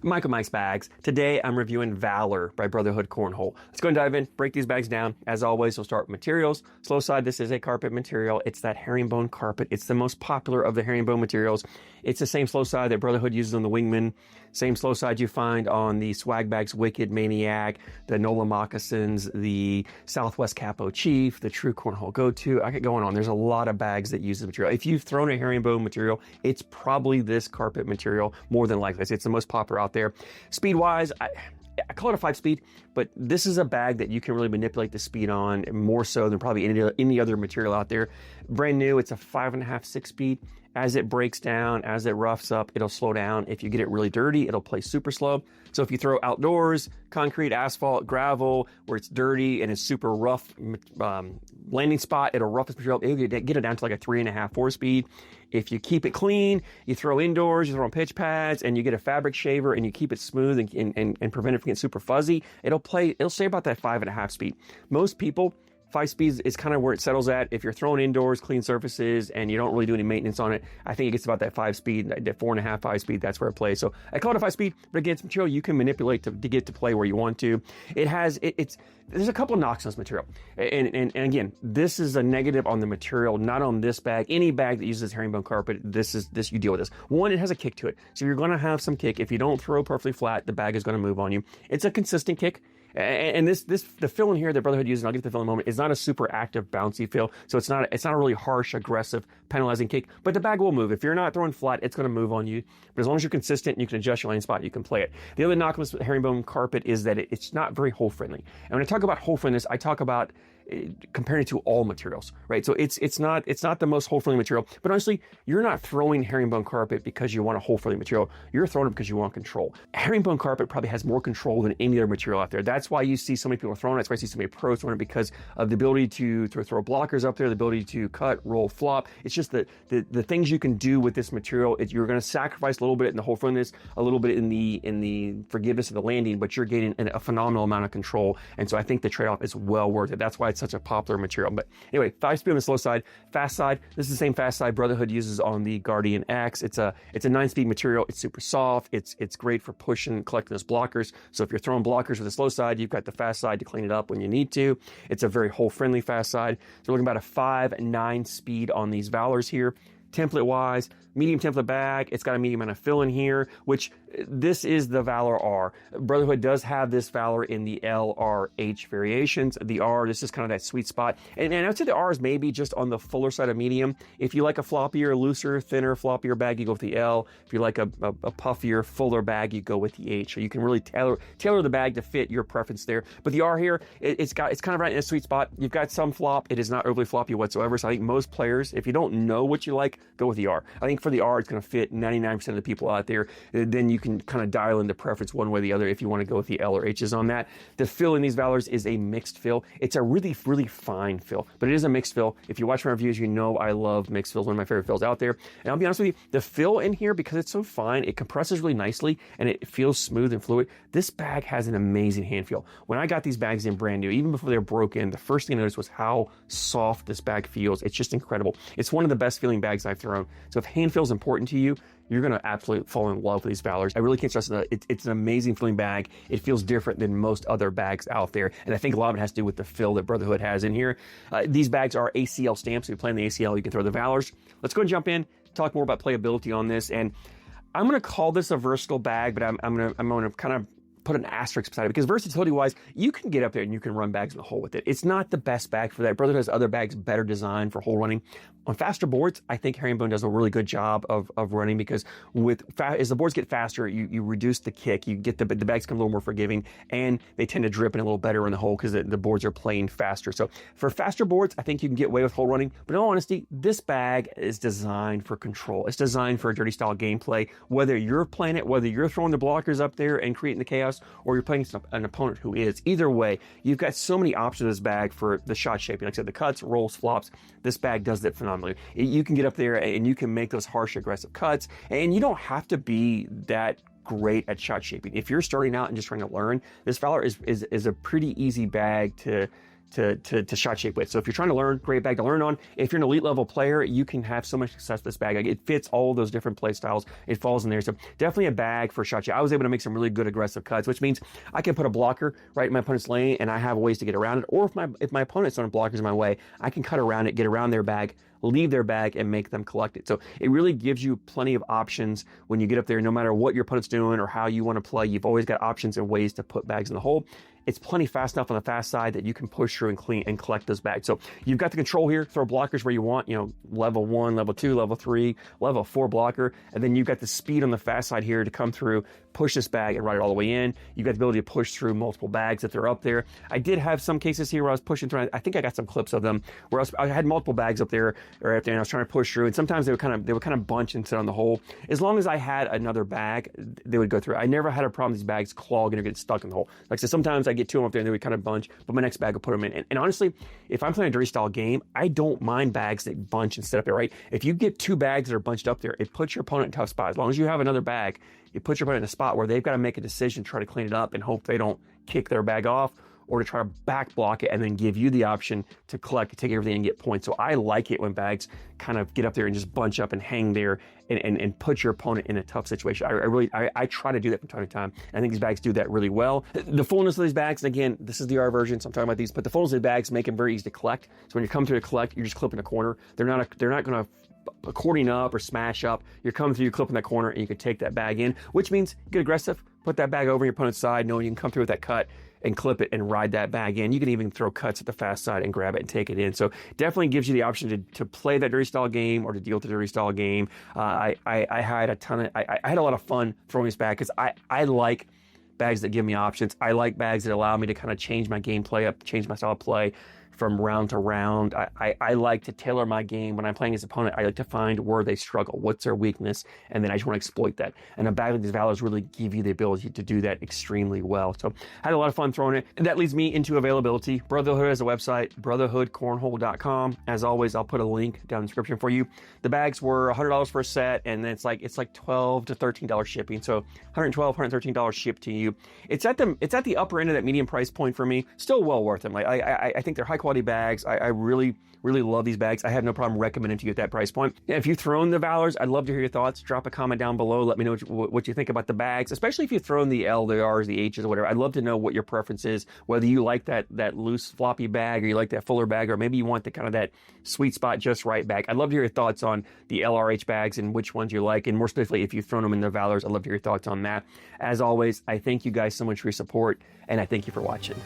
Michael Mike's Bags. Today I'm reviewing Valor by Brotherhood Cornhole. Let's go and dive in, break these bags down. As always, we'll start with materials. Slow side, this is a carpet material. It's that herringbone carpet. It's the most popular of the herringbone materials. It's the same slow side that Brotherhood uses on the Wingman. Same slow side you find on the Swag Bags Wicked Maniac, the NOLA Moccasins, the Southwest Capo Chief, the True Cornhole Go-To. I could go on. There's a lot of bags that use this material. If you've thrown a herringbone material, it's probably this carpet material more than likely. It's the most popular out there. Speed wise, I call it a 5-speed, but this is a bag that you can really manipulate the speed on more so than probably any other material out there. Brand new, it's a 5.5, 6-speed. As it breaks down, as it roughs up, it'll slow down. If you get it really dirty, it'll play super slow. So if you throw outdoors, concrete, asphalt, gravel, where it's dirty and it's super rough landing spot, it'll rough this material. It'll get it down to like a 3.5, 4-speed. If you keep it clean, you throw indoors, you throw on pitch pads, and you get a fabric shaver and you keep it smooth and prevent it from getting super fuzzy, it'll stay about that 5.5 speed. Most people, 5 speeds is kind of where it settles at. If you're throwing indoors, clean surfaces, and you don't really do any maintenance on it, I think it gets about that 5 speed, that 4.5, 5 speed, that's where it plays. So I call it a 5 speed, but again, it's material you can manipulate to get to play where you want to. There's a couple of knocks on this material. And again, this is a negative on the material, not on this bag. Any bag that uses herringbone carpet, this you deal with this. One, it has a kick to it. So you're gonna have some kick. If you don't throw perfectly flat, the bag is gonna move on you. It's a consistent kick. And the fill in here that Brotherhood uses, and I'll get to the fill in a moment, is not a super active, bouncy fill. So it's not a really harsh, aggressive, penalizing kick, but the bag will move. If you're not throwing flat, it's going to move on you. But as long as you're consistent and you can adjust your landing spot, you can play it. The other knock on this herringbone carpet is that it's not very hole friendly. And when I talk about hole friendliness, I talk about comparing it to all materials, right? So it's not the most hole friendly material, but honestly, you're not throwing herringbone carpet because you want a hole friendly material. You're throwing it because you want control. Herringbone carpet probably has more control than any other material out there. That's why you see so many people throwing it. That's why you see so many pros throwing it, because of the ability to throw blockers up there, the ability to cut, roll, flop. It's just the things you can do with this material. You're going to sacrifice a little bit in the hole friendliness, a little bit in the forgiveness of the landing, but you're getting a phenomenal amount of control. And so I think the trade-off is well worth it. That's why it's such a popular material. But anyway, 5 speed on the slow side. Fast side, this is the same fast side Brotherhood uses on the Guardian X. It's a 9-speed material. It's super soft. It's great for pushing and collecting those blockers. So if you're throwing blockers with the slow side, you've got the fast side to clean it up when you need to. It's a very hole friendly fast side. So we're looking about a 5.9 speed on these Valors here. Template wise, medium template bag. It's got a medium amount of fill in here, which this is the Valor R. Brotherhood does have this Valor in the L, R, H variations. The R, this is kind of that sweet spot. And I would say the R is maybe just on the fuller side of medium. If you like a floppier, looser, thinner, floppier bag, you go with the L. If you like a puffier, fuller bag, you go with the H. So you can really tailor the bag to fit your preference there. But the R here, it's kind of right in a sweet spot. You've got some flop. It is not overly floppy whatsoever. So I think most players, if you don't know what you like, go with the R. I think for the R, it's going to fit 99% of the people out there. Then you can kind of dial in the preference one way or the other if you want to go with the L or H's on that. The fill in these Valors is a mixed fill. It's a really, really fine fill, but it is a mixed fill. If you watch my reviews, you know I love mixed fills, one of my favorite fills out there. And I'll be honest with you, the fill in here, because it's so fine, it compresses really nicely and it feels smooth and fluid. This bag has an amazing hand feel. When I got these bags in brand new, even before they were broken, the first thing I noticed was how soft this bag feels. It's just incredible. It's one of the best feeling bags I've thrown. So if hand feel is important to you, you're going to absolutely fall in love with these Valors. I really can't stress that it's an amazing feeling bag. It feels different than most other bags out there. And I think a lot of it has to do with the fill that Brotherhood has in here. These bags are ACL stamped. So if you play in the ACL, you can throw the Valors. Let's go and jump in, talk more about playability on this. And I'm going to call this a versatile bag, but I'm going to kind of put an asterisk beside it, because versatility wise, you can get up there and you can run bags in the hole with it. It's not the best bag for that. Brotherhood has other bags better designed for hole running. On faster boards, I think herringbone does a really good job of running, because as the boards get faster, you reduce the kick, you get the bags become a little more forgiving, and they tend to drip in a little better in the hole because the boards are playing faster. So for faster boards, I think you can get away with hole running. But in all honesty, this bag is designed for control. It's designed for a dirty style gameplay. Whether you're playing it, whether you're throwing the blockers up there and creating the chaos, or you're playing an opponent who is. Either way, you've got so many options in this bag for the shot shaping. Like I said, the cuts, rolls, flops. This bag does that phenomenally. You can get up there and you can make those harsh, aggressive cuts, and you don't have to be that great at shot shaping. If you're starting out and just trying to learn, this Valor is a pretty easy bag to to shot shape with. So if you're trying to learn, great bag to learn on. If you're an elite level player, you can have so much success with this bag. Like, it fits all those different play styles. It falls in there. So definitely a bag for shot shape. I was able to make some really good aggressive cuts, which means I can put a blocker right in my opponent's lane and I have ways to get around it. Or if my opponent's throwing blockers in my way, I can cut around it, get around their bag, leave their bag, and make them collect it. So it really gives you plenty of options when you get up there. No matter what your opponent's doing or how you want to play, you've always got options and ways to put bags in the hole. It's plenty fast enough on the fast side that you can push through and clean and collect those bags. So you've got the control here, throw blockers where you want, you know, level 1, level 2, level 3, level 4 blocker. And then you've got the speed on the fast side here to come through, push this bag and ride it all the way in. You've got the ability to push through multiple bags if they're up there. I did have some cases here where I was pushing through. I think I got some clips of them where I had multiple bags up there or up there and I was trying to push through. And sometimes they would kind of bunch and sit on the hole. As long as I had another bag, they would go through. I never had a problem with these bags clogging or getting stuck in the hole. Like I said, sometimes I get 2 of them up there and they would kind of bunch, but my next bag will put them in. And honestly, if I'm playing a dirty style game, I don't mind bags that bunch and sit up there, right? If you get 2 bags that are bunched up there, it puts your opponent in a tough spot. As long as you have another bag, it puts your opponent in a spot where they've got to make a decision, try to clean it up and hope they don't kick their bag off or to try to back block it and then give you the option to collect, take everything and get points. So I like it when bags kind of get up there and just bunch up and hang there and put your opponent in a tough situation. I try to do that from time to time. I think these bags do that really well. The fullness of these bags, and again, this is the R version, so I'm talking about these, but the fullness of the bags make them very easy to collect. So when you come through to collect, you're just clipping a corner. They're not going to according up or smash up. You're coming through, you clip in that corner, and you can take that bag in, which means get aggressive, put that bag over your opponent's side, knowing you can come through with that cut and clip it and ride that bag in. You can even throw cuts at the fast side and grab it and take it in. So definitely gives you the option to play that dirty style game or to deal with the dirty style game. I had a lot of fun throwing this bag because I like bags that give me options. I like bags that allow me to kind of change my gameplay up, change my style of play from round to round. I like to tailor my game. When I'm playing his opponent, I like to find where they struggle, what's their weakness, and then I just want to exploit that. And a bag like these Valors really give you the ability to do that extremely well. So I had a lot of fun throwing it. And that leads me into availability. Brotherhood has a website, brotherhoodcornhole.com. As always, I'll put a link down in the description for you. The bags were $100 for a set, and then it's like $12 to $13 shipping. So $112, $113 shipped to you. It's at the upper end of that medium price point for me. Still well worth it. Like I think they're high quality bags. I really love these bags. I have no problem recommending to you at that price point. Yeah, if you've thrown the Valors, I'd love to hear your thoughts. Drop a comment down below. Let me know what you think about the bags, especially if you've thrown the L, the R's, the H's, or whatever. I'd love to know what your preference is, whether you like that loose floppy bag or you like that fuller bag, or maybe you want the kind of that sweet spot just right bag. I'd love to hear your thoughts on the LRH bags and which ones you like, and more specifically, if you've thrown them in the Valors, I'd love to hear your thoughts on that. As always, I thank you guys so much for your support, and I thank you for watching.